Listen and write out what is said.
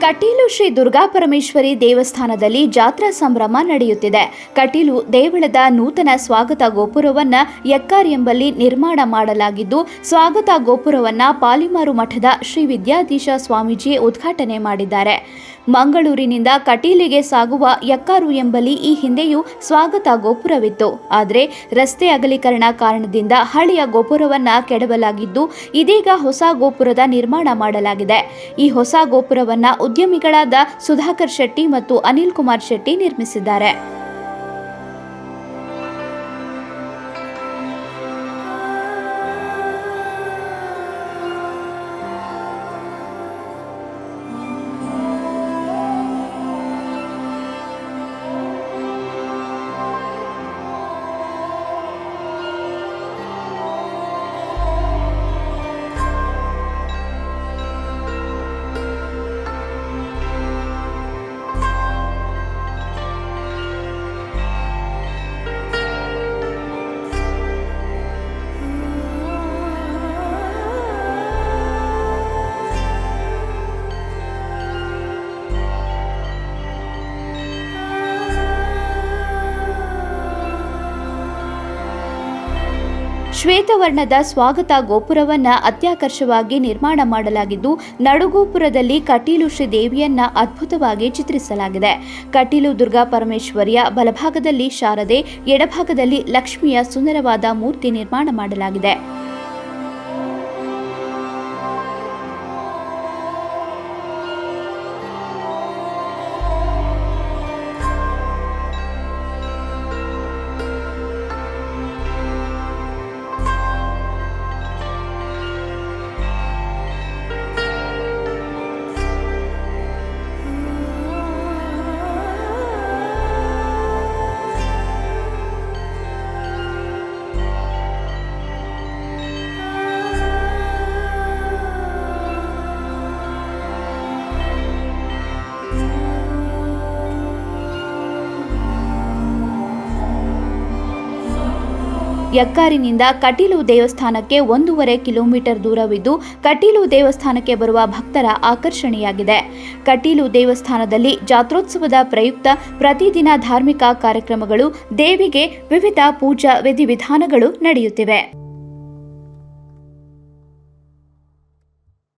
ಕಟೀಲು ಶ್ರೀ ದುರ್ಗಾಪರಮೇಶ್ವರಿ ದೇವಸ್ಥಾನದಲ್ಲಿ ಜಾತ್ರಾ ಸಂಭ್ರಮ ನಡೆಯುತ್ತಿದೆ. ಕಟೀಲು ದೇವಳದ ನೂತನ ಸ್ವಾಗತ ಗೋಪುರವನ್ನ ಯಕ್ಕಾರ್ ಎಂಬಲ್ಲಿ ನಿರ್ಮಾಣ ಮಾಡಲಾಗಿದ್ದು, ಸ್ವಾಗತ ಗೋಪುರವನ್ನ ಪಾಲಿಮಾರು ಮಠದ ಶ್ರೀ ವಿದ್ಯಾಧೀಶ ಸ್ವಾಮೀಜಿ ಉದ್ಘಾಟನೆ ಮಾಡಿದ್ದಾರೆ. ಮಂಗಳೂರಿನಿಂದ ಕಟೀಲಿಗೆ ಸಾಗುವ ಯಕ್ಕಾರು ಎಂಬಲ್ಲಿ ಈ ಹಿಂದೆಯೂ ಸ್ವಾಗತ ಗೋಪುರವಿತ್ತು. ಆದರೆ ರಸ್ತೆ ಅಗಲೀಕರಣ ಕಾರಣದಿಂದ ಹಳೆಯ ಗೋಪುರವನ್ನ ಕೆಡವಲಾಗಿದ್ದು, ಇದೀಗ ಹೊಸ ಗೋಪುರದ ನಿರ್ಮಾಣ ಮಾಡಲಾಗಿದೆ. ಈ ಹೊಸ ಗೋಪುರವನ್ನ ಉದ್ಯಮಿಗಳಾದ ಸುಧಾಕರ್ ಶೆಟ್ಟಿ ಮತ್ತು ಅನಿಲ್ ಕುಮಾರ್ ಶೆಟ್ಟಿ ನಿರ್ಮಿಸಿದ್ದಾರೆ. ಶ್ವೇತವರ್ಣದ ಸ್ವಾಗತ ಗೋಪುರವನ್ನ ಅತ್ಯಾಕರ್ಷವಾಗಿ ನಿರ್ಮಾಣ ಮಾಡಲಾಗಿದ್ದು, ನಡುಗೋಪುರದಲ್ಲಿ ಕಟೀಲು ಶ್ರೀ ದೇವಿಯನ್ನ ಅದ್ಭುತವಾಗಿ ಚಿತ್ರಿಸಲಾಗಿದೆ. ಕಟೀಲು ದುರ್ಗಾ ಪರಮೇಶ್ವರಿಯ ಬಲಭಾಗದಲ್ಲಿ ಶಾರದೆ, ಎಡಭಾಗದಲ್ಲಿ ಲಕ್ಷ್ಮಿಯ ಸುಂದರವಾದ ಮೂರ್ತಿ ನಿರ್ಮಾಣ ಮಾಡಲಾಗಿದೆ. ಯಕ್ಕಾರಿನಿಂದ ಕಟೀಲು ದೇವಸ್ಥಾನಕ್ಕೆ 1.5 ಕಿಲೋಮೀಟರ್ ದೂರವಿದ್ದು, ಕಟೀಲು ದೇವಸ್ಥಾನಕ್ಕೆ ಬರುವ ಭಕ್ತರ ಆಕರ್ಷಣೆಯಾಗಿದೆ. ಕಟೀಲು ದೇವಸ್ಥಾನದಲ್ಲಿ ಜಾತ್ರೋತ್ಸವದ ಪ್ರಯುಕ್ತ ಪ್ರತಿದಿನ ಧಾರ್ಮಿಕ ಕಾರ್ಯಕ್ರಮಗಳು, ದೇವಿಗೆ ವಿವಿಧ ಪೂಜಾ ವಿಧಿವಿಧಾನಗಳು ನಡೆಯುತ್ತಿವೆ.